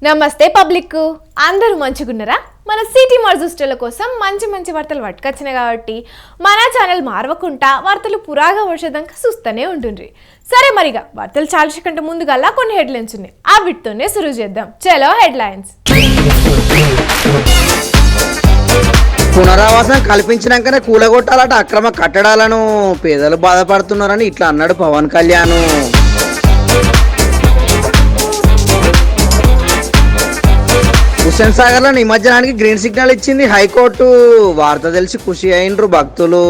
నమస్తే పబ్లిక్, అందరూ మంచిగున్నారా? మన సిటీ మర్జుస్టల కోసం మంచి మంచి వార్తలు పట్టుకొచ్చినాయి కాబట్టి మన ఛానల్ మారవకుండా వార్తలు పురాగా వర్షదంకా చూస్తూనే ఉంటుండ్రి. సరే మరిగా వార్తలు చాల్చి కంటే ముందుగల్లా కొన్ని హెడ్లైన్స్ ఉన్నాయి, ఆ వీటితోనే సురు చేద్దాం. చలో హెడ్లైన్స్. పునరావాసం కల్పించినాకనే కూలగొట్టాలట అక్రమ కట్టడాలను, పేదలు బాధపడుతున్నారని ఇట్లా అన్నాడు పవన్ కళ్యాణ్. హుస్సేన్ సాగర్ లో నిమజ్జనానికి గ్రీన్ సిగ్నల్ ఇచ్చింది హైకోర్టు. వార్త తెలిసి ఖుషి అయినరు భక్తులు.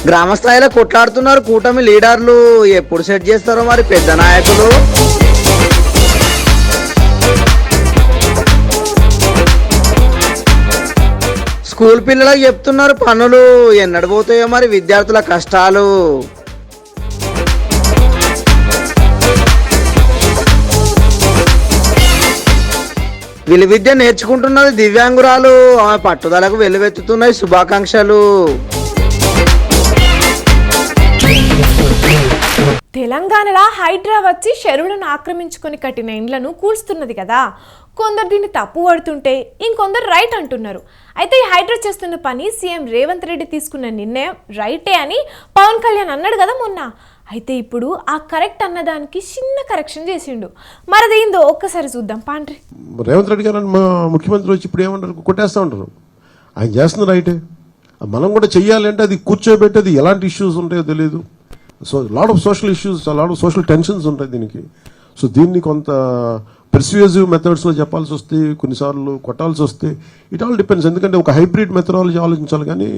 గ్రామ స్థాయిలో కొట్లాడుతున్నారు కూటమి లీడర్లు, ఎప్పుడు సెట్ చేస్తారో మరి పెద్ద నాయకులు. స్కూల్ పిల్లలకు చెప్తున్నారు పనులు, ఎన్నడు పోతాయో మరి విద్యార్థుల కష్టాలు. వీళ్ళు విద్య నేర్చుకుంటున్నది దివ్యాంగురాలు, ఆమె పట్టుదలకు వెల్లువెత్తుతున్నాయి శుభాకాంక్షలు. తెలంగాణలో హైడ్రా వచ్చి చెరువులను ఆక్రమించుకొని కట్టిన ఇండ్లను కూల్స్తున్నది కదా. కొందరు దీన్ని తప్పు పడుతుంటే ఇంకొందరు రైట్ అంటున్నారు. అయితే ఈ హైడ్రా చేస్తున్న పని సీఎం రేవంత్ రెడ్డి తీసుకున్న నిర్ణయం రైటే అని పవన్ కళ్యాణ్ అన్నాడు కదా మొన్న. అయితే ఇప్పుడు ఆ కరెక్ట్ అన్నదానికి చిన్న కరెక్షన్ చేసిండు. మరి ఏందో ఒక్కసారి చూద్దాం పాండ్రి. రేవంత్ రెడ్డి గారు మా ముఖ్యమంత్రి వచ్చి ఇప్పుడు ఏమంటారు, కొట్టేస్తూ ఉంటారు. ఆయన చేస్తున్న రైటే, మనం కూడా చెయ్యాలి. అంటే అది కూర్చోబెట్టేది ఎలాంటి ఇష్యూస్ ఉంటాయో తెలియదు. So lot of social issues, lot of social tensions ఉంటాయి దీనికి. సో దీన్ని కొంత పెర్స్యూజివ్ మెథడ్స్లో చెప్పాల్సి వస్తే, కొన్నిసార్లు కొట్టాల్సి వస్తే, ఇట్ ఆల్ డిపెండ్స్. ఎందుకంటే ఒక హైబ్రిడ్ మెథడాలజీ ఆలోచించాలి, కానీ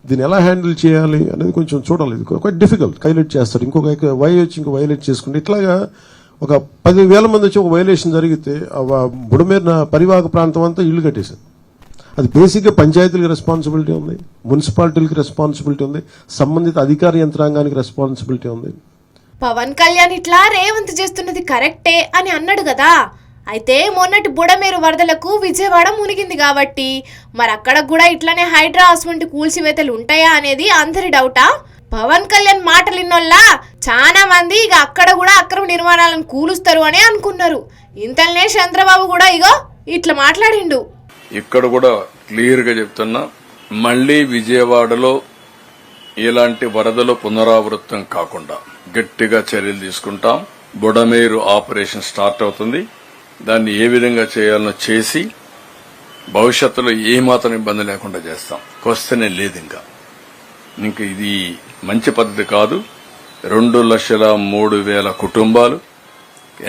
దీన్ని ఎలా హ్యాండిల్ చేయాలి అనేది కొంచెం చూడాలి. ఇది క్వైట్ డిఫికల్ట్. వైలేట్ చేస్తారు, ఇంకొక వైలేట్ చేసుకుంటే ఇట్లాగా ఒక 10,000 మంది వచ్చి ఒక వైలేషన్ జరిగితే బుడమేరిన పరివాహక ప్రాంతం అంతా ఇల్లు కట్టేశారు. అది బేసిక్గా పంచాయతీలకు రెస్పాన్సిబిలిటీ ఉంది, మున్సిపాలిటీలకు రెస్పాన్సిబిలిటీ ఉంది, సంబంధిత అధికార యంత్రాంగానికి రెస్పాన్సిబిలిటీ ఉంది. పవన్ కళ్యాణ్ ఇట్లా రేవంత్ చేస్తున్నది కరెక్టే అని అన్నాడు కదా. అయితే మొన్నటి బుడమేరు వరదలకు విజయవాడ మునిగింది కాబట్టి మరి అక్కడ కూడా ఇట్లానే హైడ్రా అటువంటి కూల్చివేతలు ఉంటాయా అనేది అందరి డౌటా. పవన్ కళ్యాణ్ మాటలు ఇన్నోళ్ళ చాలా మంది ఇక అక్కడ కూడా అక్రమ నిర్మాణాలను కూలుస్తారు అని అనుకున్నారు. ఇంతలోనే చంద్రబాబు కూడా ఇగో ఇట్లా మాట్లాడిండు. ఇక్కడ కూడా క్లియర్ గా చెప్తున్నా, మళ్లీ విజయవాడలో ఇలాంటి వరదలు పునరావృతం కాకుండా గట్టిగా చర్యలు తీసుకుంటాం. బుడమేరు ఆపరేషన్ స్టార్ట్ అవుతుంది. దాన్ని ఏ విధంగా చేయాలనో చేసి భవిష్యత్తులో ఏమాత్రం ఇబ్బంది లేకుండా చేస్తాం. క్వశ్చనే లేదు. ఇంకా ఇది మంచి పద్ధతి కాదు. 2,03,000 కుటుంబాలు,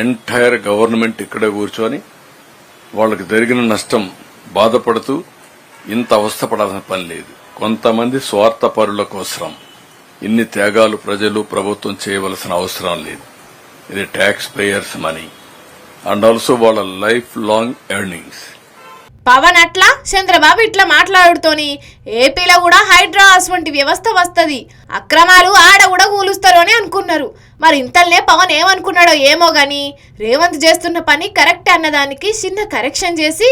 ఎంటైర్ గవర్నమెంట్ ఇక్కడే కూర్చొని వాళ్ళకి జరిగిన నష్టం బాధపడుతూ ఇంత అవస్థపడాల్సిన పని లేదు. కొంతమంది స్వార్థపరుల కోసం ఇన్ని త్యాగాలు ప్రజలు ప్రభుత్వం చేయవలసిన అవసరం లేదు. ఇది tax payers money and also వాళ్ళ లైఫ్ లాంగ్ ఎర్నింగ్స్. పవన్ అట్లా, చంద్రబాబు ఇట్లా మాట్లాడుతోని ఏపీలో కూడా హైడ్రా అటువంటి వ్యవస్థ వస్తుంది, అక్రమాలు ఆడ కూడా కూలుస్తారు అని అనుకున్నారు. మరి ఇంతల్నే పవన్ ఏమనుకున్నాడో ఏమో గాని రేవంత్ చేస్తున్న పని కరెక్ట్ అన్నదానికి చిన్న కరెక్షన్ చేసి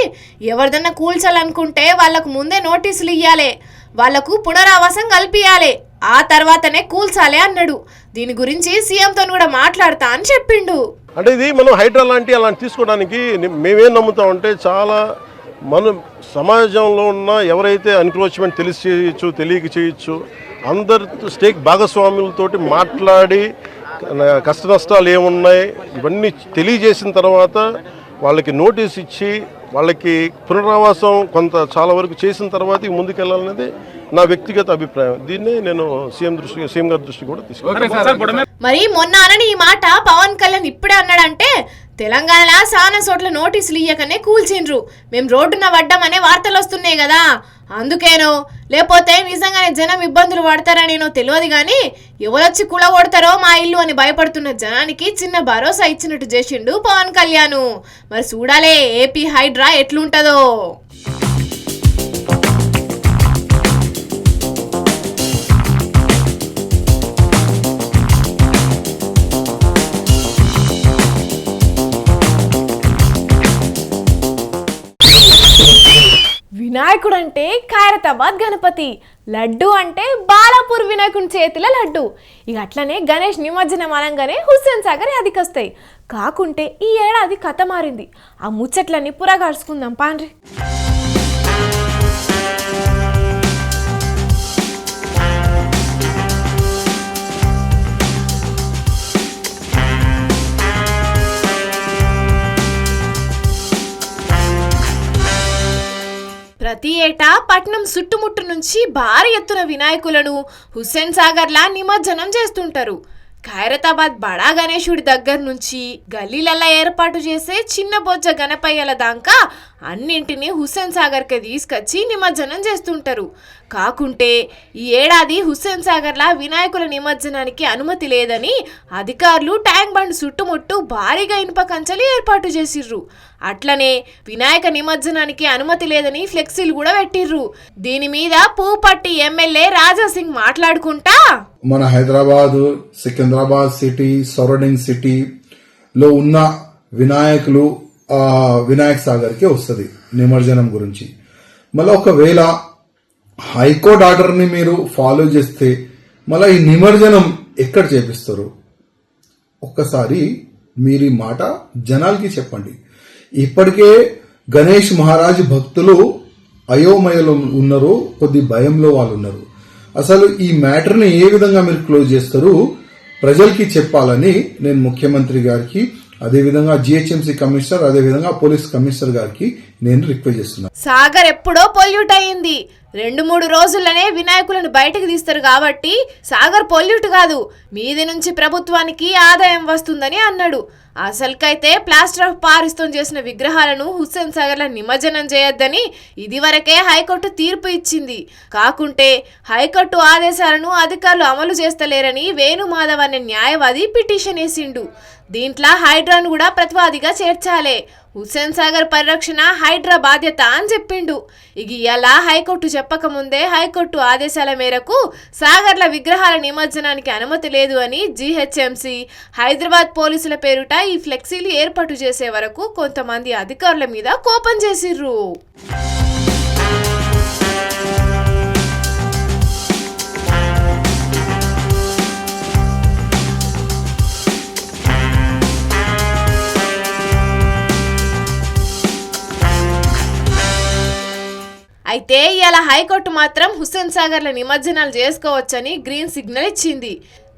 ఎవరిదన్నా కూల్చాలనుకుంటే వాళ్లకు ముందే నోటీసులు ఇయ్యాలి, వాళ్లకు పునరావాసం కల్పియాలి, ఆ తర్వాతనే కూల్చాలి అన్నాడు. దీని గురించి సీఎంతో కూడా మాట్లాడతా అని చెప్పిండు. అంటే ఇది మనం హైడ్రా లాంటి అలాంటి తీసుకోవడానికి మేమేం నమ్ముతామంటే, చాలా మనం సమాజంలో ఉన్న ఎవరైతే ఎన్క్రోచ్మెంట్ తెలిసి చేయొచ్చు, తెలియక చేయొచ్చు, అందరి స్టేక్ భాగస్వాములతోటి మాట్లాడి కష్ట నష్టాలు ఏమున్నాయి ఇవన్నీ తెలియజేసిన తర్వాత వాళ్ళకి నోటీస్ ఇచ్చి వాళ్ళకి పునరావాసం కొంత చాలా వరకు చేసిన తర్వాత ముందుకెళ్లాలనేది నా వ్యక్తిగత అభిప్రాయం. దీన్నే నేను సీఎం గారి దృష్టి కూడా తీసుకున్నాను. మరి మొన్న అనని ఈ మాట పవన్ కళ్యాణ్ ఇప్పుడే అన్నాడంటే తెలంగాణలో చాలా చోట్ల నోటీసులు ఇయ్యకనే కూల్చిండ్రు, మేము రోడ్డున పడ్డామనే వార్తలు వస్తున్నాయి కదా, అందుకేనో లేకపోతే నిజంగానే జనం ఇబ్బందులు పడతారనేనో తెలియదు కానీ ఎవరొచ్చి కూలగొడతారో మా ఇల్లు అని భయపడుతున్న జనానికి చిన్న భరోసా ఇచ్చినట్టు చేసిండు పవన్ కళ్యాణ్. మరి చూడాలే ఏపీ హైడ్రా ఎట్లుంటదో. వినాయకుడు అంటే ఖైరతాబాద్ గణపతి, లడ్డు అంటే బాలాపూర్ వినాయకుని చేతిలో లడ్డు. ఇక అట్లనే గణేష్ నిమజ్జనం అనగానే హుస్సేన్ సాగర్ అదికొస్తాయి. కాకుంటే ఈ ఏడాది కథ మారింది. ఆ ముచ్చట్లన్నీ పురగార్చుకుందాం పాండ్రి. ప్రతి ఏటా పట్నం చుట్టుముట్టు నుంచి భారీ ఎత్తున వినాయకులను హుస్సేన్ సాగర్లా నిమజ్జనం చేస్తుంటారు. ఖైరతాబాద్ బడా గణేశుడి దగ్గర నుంచి గల్లీలల్లా ఏర్పాటు చేసే చిన్న బొజ్జ గణపయ్యల దాకా అన్నింటినీ హుస్సేన్ సాగర్కి తీసుకొచ్చి నిమజ్జనం చేస్తుంటారు. కాకుంటే ఈ ఏడాది హుస్సేన్ సాగర్లా వినాయకుల నిమజ్జనానికి అనుమతి లేదని అధికారులు ట్యాంక్ బండ్ చుట్టుముట్టు భారీగా ఇనుప కంచెలు ఏర్పాటు చేసిర్రు. అట్లనే వినాయక నిమజ్జనానికి అనుమతి లేదని ఫ్లెక్సీలు కూడా పెట్టిర్రు. దీని మీద పూపట్టి ఎమ్మెల్యే రాజాసింగ్ మాట్లాడుకుంటా, మన హైదరాబాద్, సికింద్రాబాద్ సిటీ, సరౌండింగ్ సిటీలో ఉన్న వినాయకులు వినాయక్ సాగర్ కి వస్తుంది నిమజ్జనం గురించి. మళ్ళీ ఒకవేళ హైకోర్టు ఆర్డర్ ని మీరు ఫాలో చేస్తే మళ్ళీ ఈ నిమజ్జనం ఎక్కడ చేపిస్తారు? ఒక్కసారి మీరు ఈ మాట జనాలకి చెప్పండి. ఇప్పటికే గణేష్ మహారాజ్ భక్తులు అయోమయలో ఉన్నారు, కొద్ది భయంలో వాళ్ళు ఉన్నారు. అసలు ఈ మ్యాటర్ ని ఏ విధంగా మీరు క్లోజ్ చేస్తారు ప్రజలకి చెప్పాలని నేను ముఖ్యమంత్రి గారికి, అదేవిధంగా జిహెచ్ఎంసీ కమిషనర్, అదేవిధంగా పోలీస్ కమిషనర్ గారికి నేను రిక్వెస్ట్ చేస్తున్నాను. సాగర్ ఎప్పుడో పొల్యూట్ అయింది. 2-3 రోజుల్లోనే వినాయకులను బయటకు తీస్తారు కాబట్టి సాగర్ పొల్యూట్ కాదు, మీది నుంచి ప్రభుత్వానికి ఆదాయం వస్తుందని అన్నాడు. అసలుకైతే ప్లాస్టర్ ఆఫ్ పారిస్తో చేసిన విగ్రహాలను హుస్సేన్ సాగర్లో నిమజ్జనం చేయొద్దని ఇదివరకే హైకోర్టు తీర్పు ఇచ్చింది. కాకుంటే హైకోర్టు ఆదేశాలను అధికారులు అమలు చేస్తలేరని వేణుమాధవ్ అనే న్యాయవాది పిటిషన్ వేసిండు. దీంట్లో హైడ్రాను కూడా ప్రతివాదిగా చేర్చాలే. హుస్సేన్ సాగర్ పరిరక్షణ హైడ్రా బాధ్యత అని చెప్పిండు. ఇక ఇలా హైకోర్టు చెప్పకముందే హైకోర్టు ఆదేశాల మేరకు సాగర్ల విగ్రహాల నిమజ్జనానికి అనుమతి లేదు అని జిహెచ్ఎంసీ, హైదరాబాద్ పోలీసుల పేరుట ఈ ఫ్లెక్సీలు ఏర్పాటు చేసే వరకు కొంతమంది అధికారుల మీద కోపం చేసిర్రు. అయితే ఇవాళ హైకోర్టు మాత్రం హుస్సేన్ సాగర్ల నిమజ్జనాలు చేసుకోవచ్చని గ్రీన్ సిగ్నల్ ఇచ్చింది.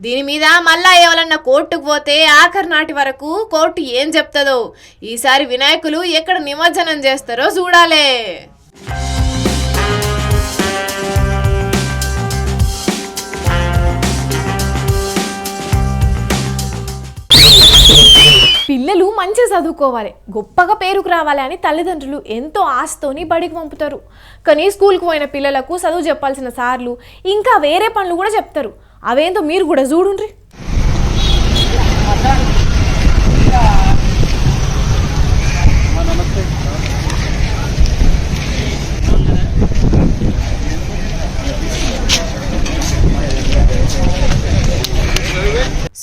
దీని మీద మళ్ళా ఎవరన్నా కోర్టుకు పోతే ఆఖరి నాటి వరకు కోర్టు ఏం చెప్తుందో, ఈసారి వినాయకులు ఎక్కడ నిమజ్జనం చేస్తారో చూడాలే. పిల్లలు మంచిగా చదువుకోవాలి, గొప్పగా పేరుకు రావాలి అని తల్లిదండ్రులు ఎంతో ఆశతోని బడికి పంపుతారు. కానీ స్కూల్కి పోయిన పిల్లలకు చదువు చెప్పాల్సిన సార్లు ఇంకా వేరే పనులు కూడా చెప్తారు. అవేందో మీరు కూడా చూడుండ్రి.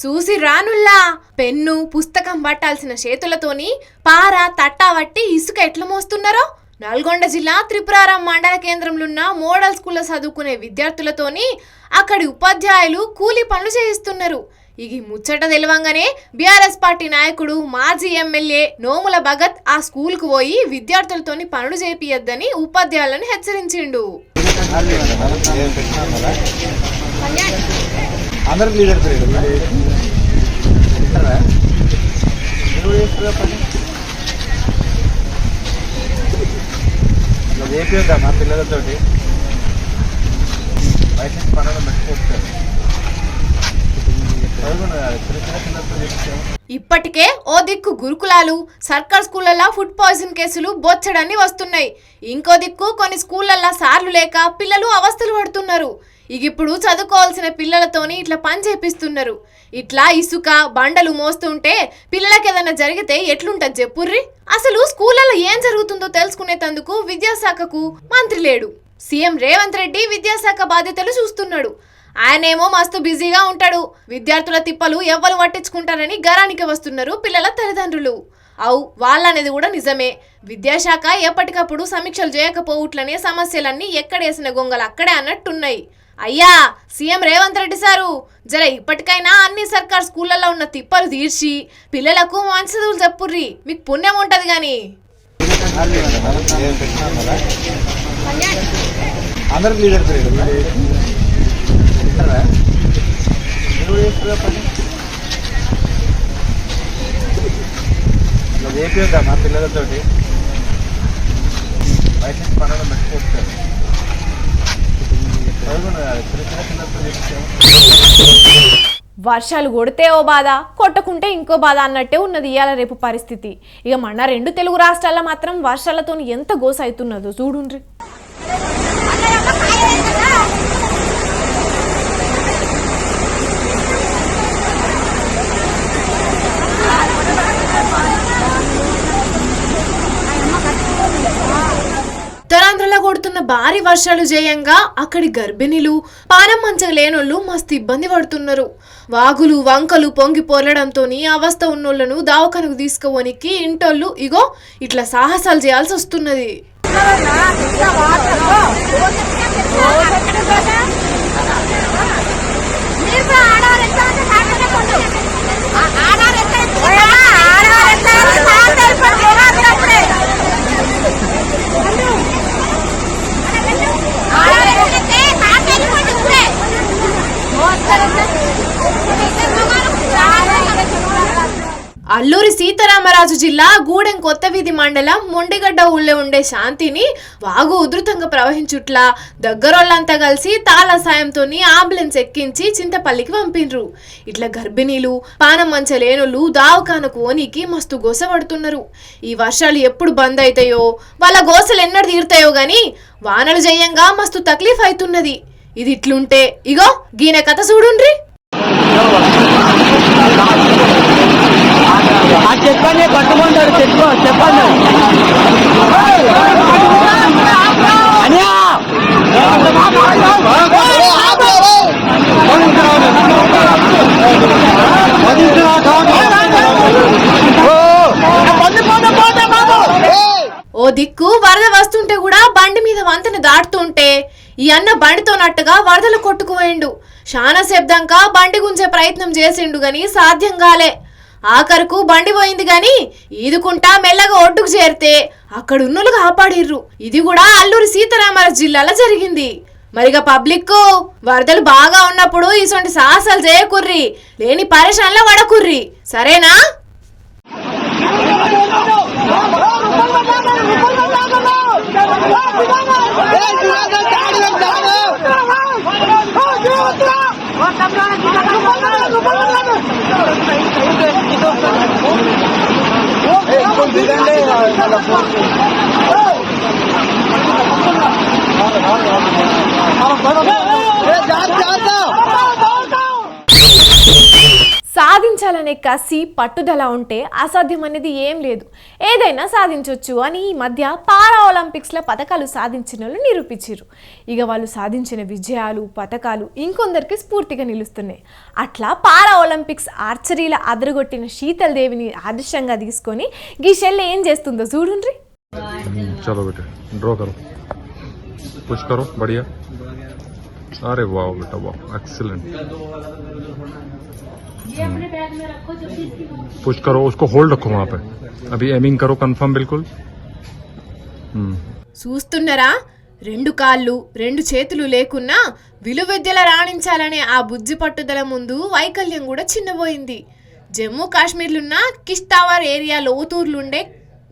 చూసి రానుల్లా పెన్ను పుస్తకం పట్టాల్సిన చేతులతోని పార తట్టావట్టి ఇసుక ఎట్లా మోస్తున్నారో. నల్గొండ జిల్లా త్రిపురారం మండల కేంద్రంలో ఉన్న మోడల్ స్కూల్లో చదువుకునే విద్యార్థులతోని అక్కడి ఉపాధ్యాయులు కూలీ పనులు చేయిస్తున్నారు. ఇక ముచ్చట తెలవంగానే బీఆర్ఎస్ పార్టీ నాయకుడు మాజీ ఎమ్మెల్యే నోముల భగత్ ఆ స్కూల్కు పోయి విద్యార్థులతోని పనులు చేపియద్దని ఉపాధ్యాయులను హెచ్చరించిండు. మా పిల్లలతోటి బయట పనులు మర్చిపోతారు. ఇప్పటికే ఓ దిక్కు గురుకులాలు, సర్కార్ స్కూళ్లలో ఫుడ్ పాయిజన్ కేసులు బొచ్చడన్ని వస్తున్నాయి. ఇంకో దిక్కు కొన్ని స్కూళ్లలో సార్లు లేక పిల్లలు అవస్థలు పడుతున్నారు. ఇక ఇప్పుడు చదువుకోవాల్సిన పిల్లలతోని ఇట్లా పని చేపిస్తున్నారు. ఇట్లా ఇసుక బండలు మోస్తుంటే పిల్లలకి ఏదైనా జరిగితే ఎట్లుంటది చెప్పుర్రి. అసలు స్కూళ్లలో ఏం జరుగుతుందో తెలుసుకునేందుకు విద్యాశాఖకు మంత్రి లేడు. సీఎం రేవంత్ రెడ్డి విద్యాశాఖ బాధ్యతలు చూస్తున్నాడు. ఆయనేమో మస్తు బిజీగా ఉంటాడు. విద్యార్థుల తిప్పలు ఎవ్వరు పట్టించుకుంటారని గరానికి వస్తున్నారు పిల్లల తల్లిదండ్రులు. అవు వాళ్ళనేది కూడా నిజమే. విద్యాశాఖ ఎప్పటికప్పుడు సమీక్షలు చేయకపోవట్లనే సమస్యలన్నీ ఎక్కడేసిన గొంగలు అక్కడే అన్నట్టున్నాయి. అయ్యా సీఎం రేవంత్ రెడ్డి సారు, జర ఇప్పటికైనా అన్ని సర్కార్ స్కూళ్ళల్లో ఉన్న తిప్పలు తీర్చి పిల్లలకు మంచి చదువులు చెప్పుర్రి, మీకు పుణ్యం ఉంటది గాని. అందరికి లీడర్ చేపిద్దామా పిల్లలతోటి బయట నుంచి పనులు పెట్టుకోవచ్చు. వర్షాలు కొడితే ఓ బాధ, కొట్టకుంటే ఇంకో బాధ అన్నట్టే ఉన్నది ఇవాళ రేపు పరిస్థితి. ఇక మన 2 తెలుగు రాష్ట్రాల్లో మాత్రం వర్షాలతో ఎంత గోస అవుతున్నదో చూడుండ్రి. ఉత్తరాంధ్రలో కొడుతున్న భారీ వర్షాలు జయంగా అక్కడి గర్భిణీలు, పానం మంచం లేనోళ్ళు మస్తు ఇబ్బంది పడుతున్నారు. వాగులు వంకలు పొంగి పొరలడంతో అవస్థ ఉన్నోళ్లను దావకనకు తీసుకుపోనికి ఇంటోళ్ళు ఇగో ఇట్లా సాహసాలు చేయాల్సి వస్తున్నది. అల్లూరి సీతారామరాజు జిల్లా గూడెం కొత్తవీధి మండలం మొండిగడ్డ ఊళ్ళో ఉండే శాంతిని వాగు ఉధృతంగా ప్రవహించుట్లా దగ్గరోళ్ళంతా కలిసి తాళ సాయంతో అంబులెన్స్ ఎక్కించి చింతపల్లికి పంపిండ్రు. ఇట్లా గర్భిణీలు, పానం మంచలేనులు దావకానకు ఓనికి మస్తు గోసపడుతున్నారు. ఈ వర్షాలు ఎప్పుడు బంద్ అవుతాయో, వాళ్ళ గోసలు ఎన్నడు తీరుతాయో గాని వానలు జయంగా మస్తు తక్లీఫ్ అవుతున్నది. ఇది ఇట్లుంటే ఇగో గీన కథ చూడుండ్రి. చెప్పండి పట్టుకుంటాడు చెప్పండి ఓ దిక్కు వరద వస్తుంటే కూడా బండి మీద వంతెన దాటుతుంటే ఈ అన్న బండితోనట్టుగా వరదలు కొట్టుకుపోయిండు. శానా శబ్దంగా బండి గుంజే ప్రయత్నం చేసిండు గాని సాధ్యం కాలే. ఆఖరుకు బండి పోయింది గాని ఈదుకుంటా మెల్లగా ఒడ్డుకు చేరితే అక్కడున్నోళ్ళు కాపాడిర్రు. ఇది కూడా అల్లూరి సీతారామరాజు జిల్లాలో జరిగింది. మరిగా పబ్లిక్ వరదలు బాగా ఉన్నప్పుడు ఇటువంటి సాహసాలు చేయకుర్రి, లేని పరేషాన్లో పడకుర్రి, సరేనా? సాధించాలనే కసి పట్టుదల ఉంటే అసాధ్యం అనేది ఏం లేదు, ఏదైనా సాధించవచ్చు అని ఈ మధ్య పారా ఒలింపిక్స్లో పథకాలు సాధించిన వాళ్ళు నిరూపించారు. ఇక వాళ్ళు సాధించిన విజయాలు పథకాలు ఇంకొందరికి స్ఫూర్తిగా నిలుస్తున్నాయి. అట్లా పారా ఒలింపిక్స్ ఆర్చరీల అదరగొట్టిన శీతల్ దేవిని ఆదర్శంగా తీసుకొని గిషెల్ ఏం చేస్తుందో చూడుండ్రి. चलो बेटे ड्रॉ करो, पुश करो, बढ़िया, अरे वाह बेटा वाह, एक्सीलेंट, पुश करो, उसको होल्ड रखो वहां पे, अभी एमिंग करो कंफर्म बिल्कुल. చూస్తున్నారా, 2 కాళ్ళు 2 చేతులు లేకున్నా విలువిద్యల రాణించాలనే ఆ బుజ్జి పట్టుదల ముందు వైకల్యం కూడా చిన్నబోయింది. జమ్మూ కాశ్మీర్లున్న కిష్తావర్ ఏరియా లోతూర్లుండే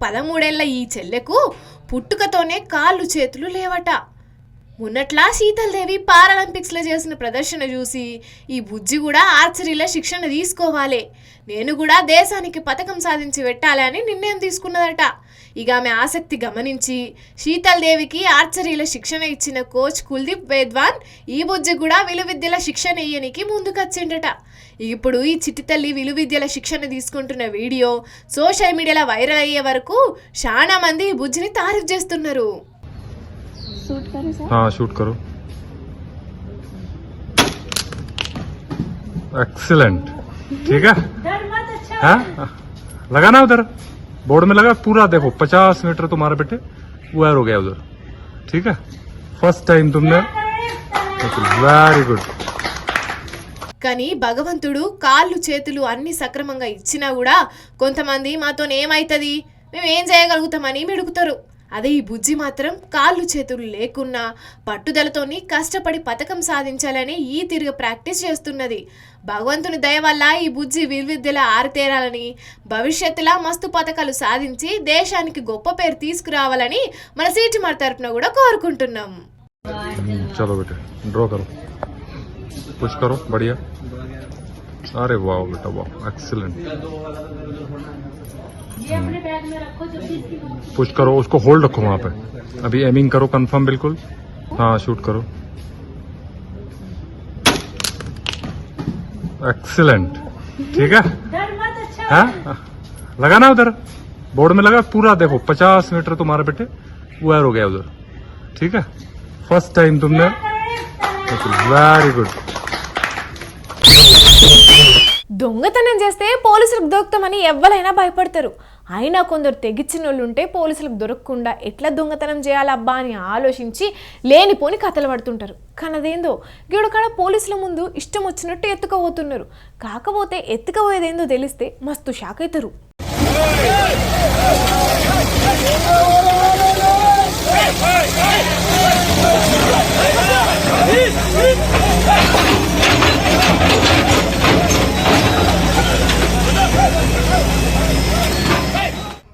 13 ఏళ్ల ఈ చెల్లెకు పుట్టుకతోనే కాళ్ళు చేతులు లేవట. మొన్నట్లా శీతల్ దేవి పారాలింపిక్స్లో చేసిన ప్రదర్శన చూసి ఈ బుజ్జి కూడా ఆర్చరీలో శిక్షణ తీసుకోవాలి, నేను కూడా దేశానికి పథకం సాధించి పెట్టాలని నిర్ణయం తీసుకున్నదట. ఇక ఆమె ఆసక్తి గమనించి శీతల్ దేవికి ఆర్చరీలో శిక్షణ ఇచ్చిన కోచ్ కుల్దీప్ వేద్వాన్ ఈ బుజ్జి కూడా విలువిద్యల శిక్షణ ఇయ్యనికి ముందుకొచ్చిండట. ఇప్పుడు ఈ చిట్టి తల్లి విలువిద్యల శిక్షణ తీసుకుంటున్న వీడియో సోషల్ మీడియాలో వైరల్ అయ్యే వరకు చాలా మంది ఈ బుజ్జిని తారీఫ్ చేస్తున్నారు. हाँ शूट करो, एक्सीलेंट, ठीक है, हाँ लगाना उधर, बोर्ड में लगा पूरा देखो 50 मीटर तुम्हारे बेटे वायर हो गया उधर, ठीक है। फर्स्ट टाइम तुमने, वेरी गुड। కానీ భగవంతుడు కాళ్ళు చేతులు అన్ని సక్రమంగా ఇచ్చినా కూడా కొంతమంది మాతోనేమైతుంది మేమేం చేయగలుగుతామని మిడుగుతారు. అదే ఈ బుజ్జి మాత్రం కాళ్ళు చేతులు లేకున్నా పట్టుదలతోని కష్టపడి పథకం సాధించాలని ఈ తిరిగి ప్రాక్టీస్ చేస్తున్నది. భగవంతుని దయ వల్ల ఈ బుజ్జి విలువిద్యల ఆరితేరాలని భవిష్యత్తులో మస్తు పథకాలు సాధించి దేశానికి గొప్ప పేరు తీసుకురావాలని మన సిటీ మరి తరపున కూడా కోరుకుంటున్నాం. चलो बेटे ड्रॉ करो, पुश करो, बढ़िया। अरे वाह बेटा वाह, एक्सीलेंट। पुश करो, उसको होल्ड रखो वहां पे। अभी एमिंग करो कंफर्म बिल्कुल। हाँ शूट करो, एक्सीलेंट, ठीक है। हाँ लगा ना उधर, बोर्ड में लगा पूरा देखो 50 मीटर तुम्हारे बेटे वायर हो गया उधर, ठीक है। फर्स्ट टाइम तुमने, वेरी गुड। దొంగతనం చేస్తే పోలీసులకు దొరుకుతామని ఎవ్వరైనా భయపడతారు. అయినా కొందరు తెగిచ్చిన వాళ్ళు ఉంటే పోలీసులకు దొరకకుండా ఎట్లా దొంగతనం చేయాలబ్బా అని ఆలోచించి లేనిపోని కథలు పడుతుంటారు. కానీ అదేందో గీడకాడ పోలీసుల ముందు ఇష్టం వచ్చినట్టు ఎత్తుకపోతున్నారు. కాకపోతే ఎత్తుకపోయేదేందో తెలిస్తే మస్తు షాక్ అవుతారు.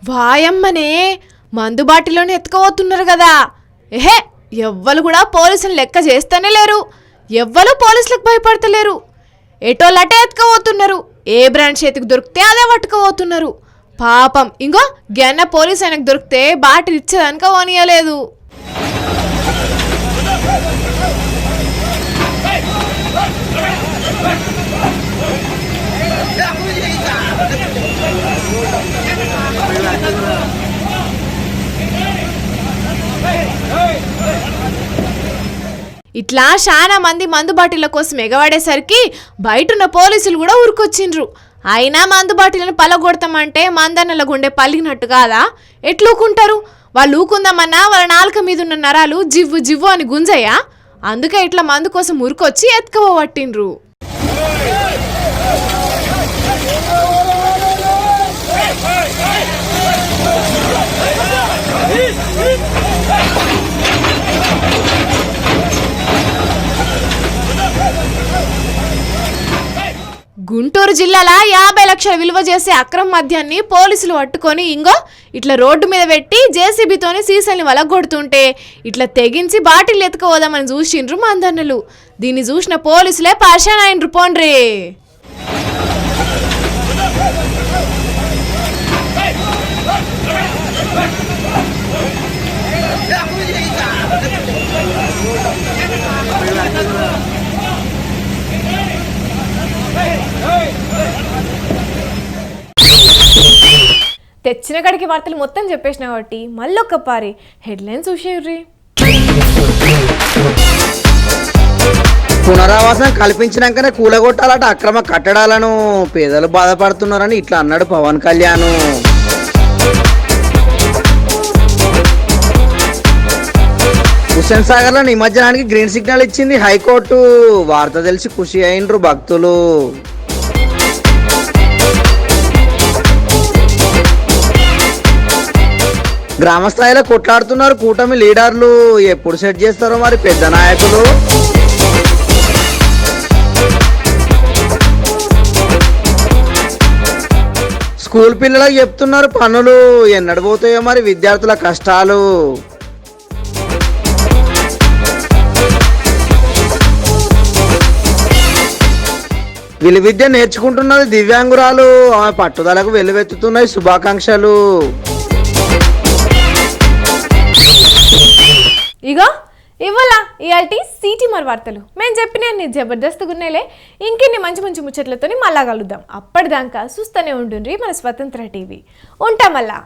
వాయమ్మనే మందు బాటిలోనే ఎత్తుకపోతున్నారు కదా. ఏహే ఎవ్వరు కూడా పోలీసులు లెక్క చేస్తూనే లేరు. ఎవ్వరు పోలీసులకు భయపడతలేరు. ఎటోళ్ళటే ఎత్తుకపోతున్నారు. ఏ బ్రాండ్ చేతికి దొరికితే అదే పట్టుకుపోతున్నారు. పాపం ఇంకో గెన్న పోలీస్ ఆయనకు దొరికితే బాటిల్ ఇచ్చేదానిక ఓనియలేదు. ఇట్లా చాలా మంది మందు బాటిళ్ల కోసం ఎగవాడేసరికి బయటున్న పోలీసులు కూడా ఊరుకొచ్చిండ్రు. అయినా మందు బాటిలను పలగొడతామంటే మందన్నల గుండె పలిగినట్టు కాదా? ఎట్లూకుంటారు? వాళ్ళు ఊకుందామన్నా వాళ్ళ నాలుక మీద ఉన్న నరాలు జివ్వు జివ్వు అని గుంజయ్యా. అందుకే ఇట్లా మందు కోసం ఊరుకొచ్చి ఎత్తుకోబట్టిండ్రు. గుంటూరు జిల్లాలో 50 లక్షల విలువ చేసే అక్రమ మద్యాన్ని పోలీసులు పట్టుకొని ఇంగో ఇట్లా రోడ్డు మీద పెట్టి జేసీబీతోని సీసాల్ని వలగొడుతుంటే ఇట్లా తెగించి బాటిల్ ఎత్తుకోదామని చూసిండ్రు మందన్నలు. దీన్ని చూసిన పోలీసులే పరిశాన్ అయినరు పోండ్రే. తెచ్చిన కడికి వార్తలు మొత్తం చెప్పేసిన కాబట్టి మళ్ళొక్క పారి హెడ్లైన్స్ చూసేర్రి. పునరావాసం కల్పించినాకనే కూలగొట్టాలట అక్రమ కట్టడాలను, పేదలు బాధపడుతున్నారని ఇట్లా అన్నాడు పవన్ కళ్యాణ్. హుస్సేన్ సాగర్ లో నిమజ్జనానికి గ్రీన్ సిగ్నల్ ఇచ్చింది హైకోర్టు. వార్త తెలిసి ఖుషి అయినరు భక్తులు. గ్రామ స్థాయిలో కొట్లాడుతున్నారు కూటమి లీడర్లు. ఎప్పుడు సెట్ చేస్తారో మరి పెద్ద నాయకులు. స్కూల్ పిల్లలకు చెప్తున్నారు పనులు, ఎన్నడు పోతాయో మరి విద్యార్థుల కష్టాలు. విలువిద్య నేర్చుకుంటున్నది దివ్యాంగురాలు. ఆమె పట్టుదలకు వెల్లువెత్తుతున్నాయి శుభాకాంక్షలు. ఇగో ఇవాళ ఇయాల్టి సిటీ మరి వార్తలు మేము చెప్పిన జబర్దస్త్ గున్నేలే. ఇంకెన్ని మంచి మంచి ముచ్చట్లతో మళ్ళా కలుద్దాం. అప్పటిదాకా చూస్తూనే ఉంటుండ్రి మన స్వతంత్ర టీవీ. ఉంటాం మళ్ళా.